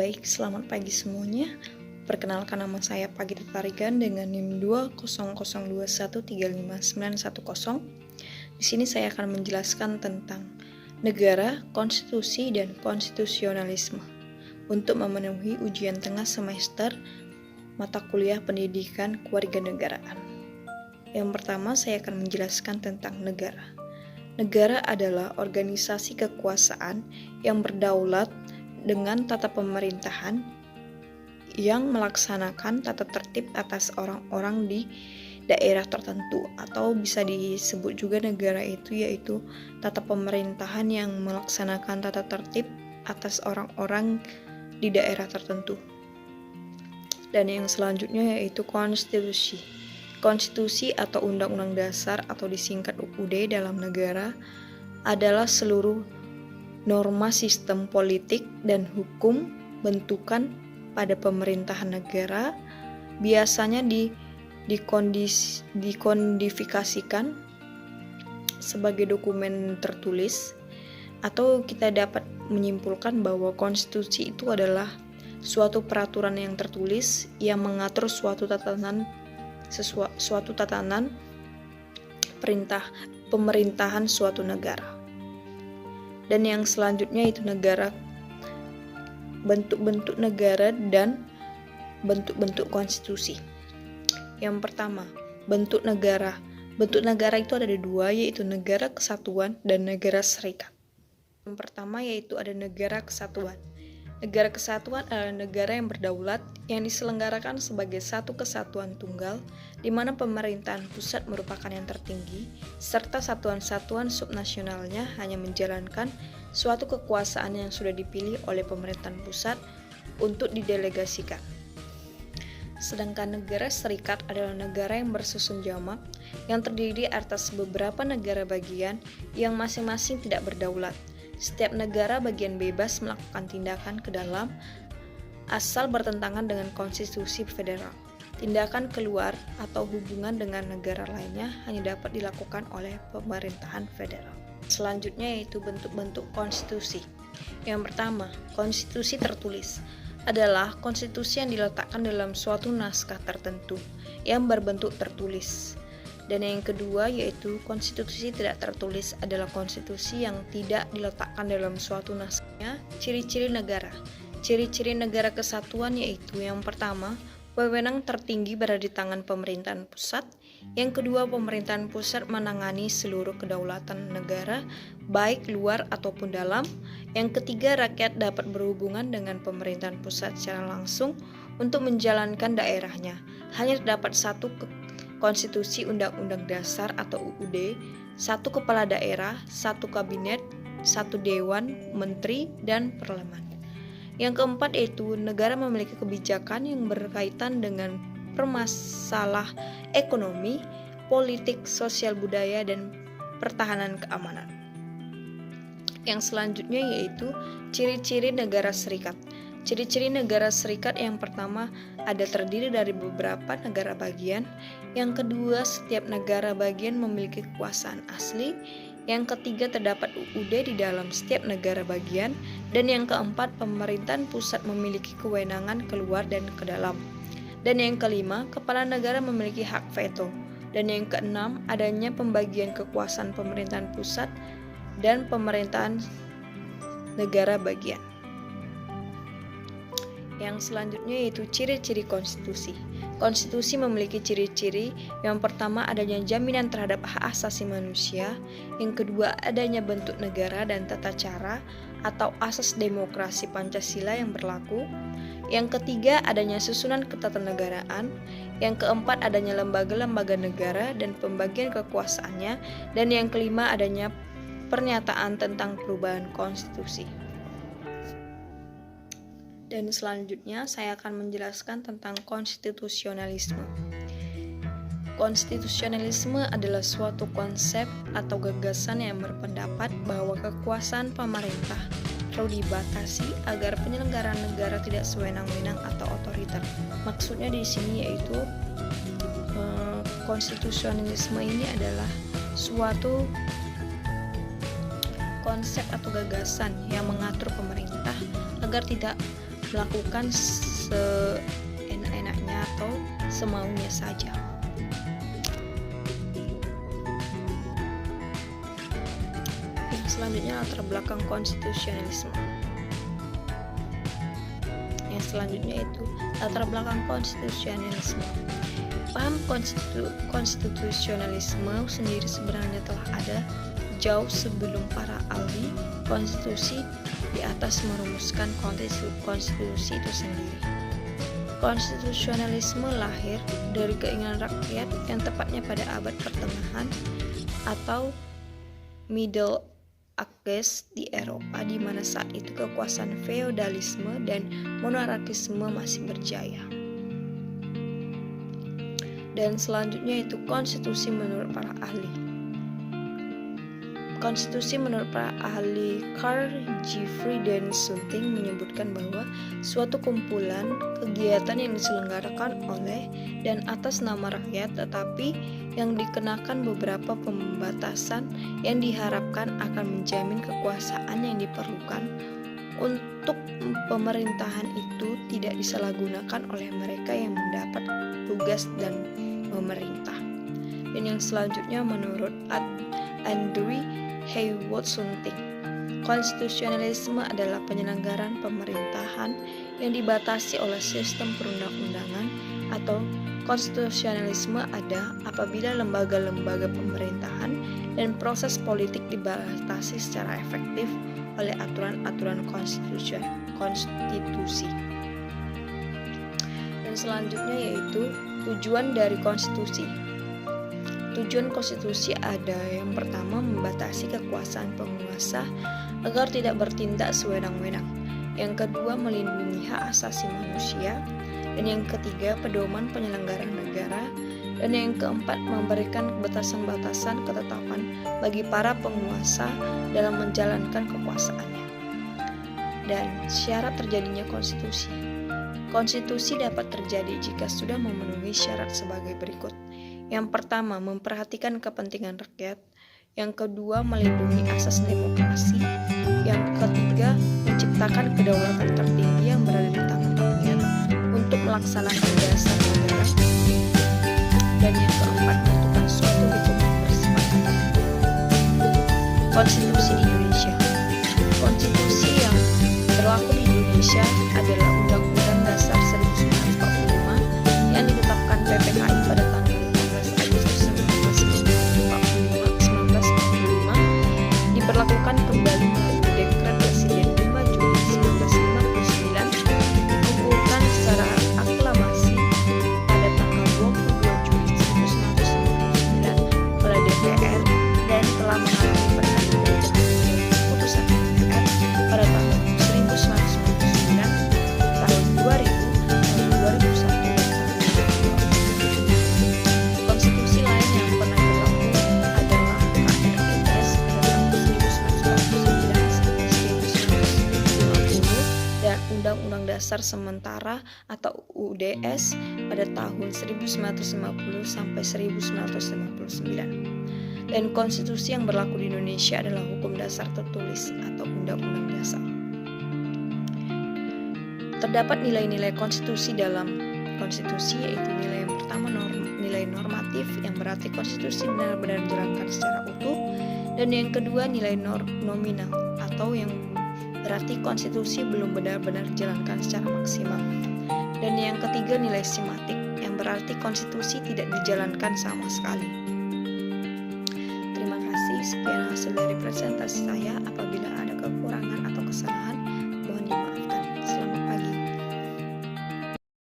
Baik, selamat pagi semuanya. Perkenalkan, nama saya Pagita Tarigan dengan NIM 20021359110. Di sini saya akan menjelaskan tentang negara, konstitusi, dan konstitusionalisme untuk memenuhi ujian tengah semester mata kuliah pendidikan kewarganegaraan. Yang pertama, saya akan menjelaskan tentang negara. Negara adalah organisasi kekuasaan yang berdaulat dengan tata pemerintahan yang melaksanakan tata tertib atas orang-orang di daerah tertentu, atau bisa disebut juga negara itu yaitu tata pemerintahan yang melaksanakan tata tertib atas orang-orang di daerah tertentu. Dan yang selanjutnya yaitu konstitusi. Konstitusi atau Undang-Undang Dasar atau disingkat UUD dalam negara adalah seluruh norma sistem politik dan hukum bentukan pada pemerintahan negara, biasanya dikodifikasikan sebagai dokumen tertulis, atau kita dapat menyimpulkan bahwa konstitusi itu adalah suatu peraturan yang tertulis yang mengatur suatu tatanan pemerintahan suatu negara. Dan yang selanjutnya itu negara, bentuk-bentuk negara dan bentuk-bentuk konstitusi. Yang pertama, bentuk negara. Bentuk negara itu ada dua, yaitu negara kesatuan dan negara serikat. Yang pertama yaitu ada negara kesatuan. Negara kesatuan adalah negara yang berdaulat yang diselenggarakan sebagai satu kesatuan tunggal, di mana pemerintahan pusat merupakan yang tertinggi, serta satuan-satuan subnasionalnya hanya menjalankan suatu kekuasaan yang sudah dipilih oleh pemerintahan pusat untuk didelegasikan. Sedangkan negara serikat adalah negara yang bersusun jamak yang terdiri atas beberapa negara bagian yang masing-masing tidak berdaulat. Setiap negara bagian bebas melakukan tindakan ke dalam asal bertentangan dengan konstitusi federal. Tindakan keluar atau hubungan dengan negara lainnya hanya dapat dilakukan oleh pemerintahan federal. Selanjutnya yaitu bentuk-bentuk konstitusi. Yang pertama, konstitusi tertulis adalah konstitusi yang diletakkan dalam suatu naskah tertentu yang berbentuk tertulis. Dan yang kedua yaitu konstitusi tidak tertulis adalah konstitusi yang tidak diletakkan dalam suatu naskah. Ciri-ciri negara. Ciri-ciri negara kesatuan yaitu yang pertama, wewenang tertinggi berada di tangan pemerintahan pusat. Yang kedua, pemerintahan pusat menangani seluruh kedaulatan negara, baik luar ataupun dalam. Yang ketiga, rakyat dapat berhubungan dengan pemerintahan pusat secara langsung untuk menjalankan daerahnya. Hanya terdapat satu konstitusi Undang-Undang Dasar atau UUD, satu kepala daerah, satu kabinet, satu dewan, menteri, dan parlemen. Yang keempat yaitu negara memiliki kebijakan yang berkaitan dengan permasalah ekonomi, politik, sosial budaya, dan pertahanan keamanan. Yang selanjutnya yaitu ciri-ciri negara serikat. Ciri-ciri negara serikat yang pertama ada terdiri dari beberapa negara bagian. Yang kedua, setiap negara bagian memiliki kekuasaan asli. Yang ketiga, terdapat UUD di dalam setiap negara bagian. Dan yang keempat, pemerintahan pusat memiliki kewenangan keluar dan ke dalam. Dan yang kelima, kepala negara memiliki hak veto. Dan yang keenam, adanya pembagian kekuasaan pemerintahan pusat dan pemerintahan negara bagian. Yang selanjutnya yaitu ciri-ciri konstitusi. Konstitusi memiliki ciri-ciri. Yang pertama, adanya jaminan terhadap hak asasi manusia. Yang kedua, adanya bentuk negara dan tata cara atau asas demokrasi Pancasila yang berlaku. Yang ketiga, adanya susunan ketatanegaraan. Yang keempat, adanya lembaga-lembaga negara dan pembagian kekuasaannya. Dan yang kelima, adanya pernyataan tentang perubahan konstitusi. Dan selanjutnya saya akan menjelaskan tentang konstitusionalisme. Konstitusionalisme adalah suatu konsep atau gagasan yang berpendapat bahwa kekuasaan pemerintah perlu dibatasi agar penyelenggaraan negara tidak sewenang-wenang atau otoriter. Maksudnya di sini yaitu konstitusionalisme ini adalah suatu konsep atau gagasan yang mengatur pemerintah agar tidak melakukan seenak-enaknya atau semaunya saja. Yang selanjutnya latar belakang konstitusionalisme. Yang selanjutnya itu latar belakang konstitusionalisme. Paham konstitusionalisme sendiri sebenarnya telah ada jauh sebelum para ahli konstitusi di atas merumuskan konstitusi itu sendiri. Konstitusionalisme lahir dari keinginan rakyat yang tepatnya pada abad pertengahan atau Middle Ages di Eropa, di mana saat itu kekuasaan feodalisme dan monarkisme masih berjaya. Dan selanjutnya itu konstitusi menurut para ahli. Konstitusi menurut para ahli Carl Jeffrey dan Sunting menyebutkan bahwa suatu kumpulan kegiatan yang diselenggarakan oleh dan atas nama rakyat, tetapi yang dikenakan beberapa pembatasan yang diharapkan akan menjamin kekuasaan yang diperlukan untuk pemerintahan itu tidak disalahgunakan oleh mereka yang mendapat tugas dan memerintah. Dan yang selanjutnya menurut Andrew Heywood Sunting, konstitusionalisme adalah penyelenggaraan pemerintahan yang dibatasi oleh sistem perundang-undangan, atau konstitusionalisme ada apabila lembaga-lembaga pemerintahan dan proses politik dibatasi secara efektif oleh aturan-aturan konstitusi. Dan selanjutnya yaitu tujuan dari konstitusi. Tujuan konstitusi ada yang pertama membatasi kekuasaan penguasa agar tidak bertindak sewenang-wenang. Yang kedua melindungi hak asasi manusia. Dan yang ketiga pedoman penyelenggaraan negara. Dan yang keempat memberikan batasan-batasan ketetapan bagi para penguasa dalam menjalankan kekuasaannya. Dan syarat terjadinya konstitusi. Konstitusi dapat terjadi jika sudah memenuhi syarat sebagai berikut. Yang pertama, memperhatikan kepentingan rakyat. Yang kedua, melindungi asas demokrasi. Yang ketiga, menciptakan kedaulatan tertinggi yang berada di tangan rakyat untuk melaksanakan dasar negara. Dan yang keempat, menentukan suatu hukum yang bersifat tertentu. Konstitusi di Indonesia. Konstitusi yang berlaku di Indonesia adalah Undang-Undang Dasar 1945 yang ditetapkan PPKI pada tanggal 15 Agustus 1945, diberlakukan kembali melalui Dekret Presiden 5 Juli 1959, dikukuhkan secara aklamasi pada tanggal 22 Juli 1959 oleh DPR dan telah mengalami pergantian keputusan DPR pada tahun 1999, tahun 2000, tahun 2001, dan tahun 2002. Konstitusi lain yang pernah berlaku adalah KRIS pada tahun 1949 dan Undang-Undang Dasar Sementara atau UUDS pada tahun 1950 sampai 1959. Dan konstitusi yang berlaku di Indonesia adalah Hukum Dasar Tertulis atau Undang-Undang Dasar. Terdapat nilai-nilai konstitusi dalam konstitusi, yaitu nilai yang pertama nilai normatif, yang berarti konstitusi benar-benar dijalankan secara utuh, dan yang kedua nilai nominal atau yang berarti konstitusi belum benar-benar dijalankan secara maksimal, dan yang ketiga nilai simatik, yang berarti konstitusi tidak dijalankan sama sekali. Terima kasih, sekian hasil dari presentasi saya. Apabila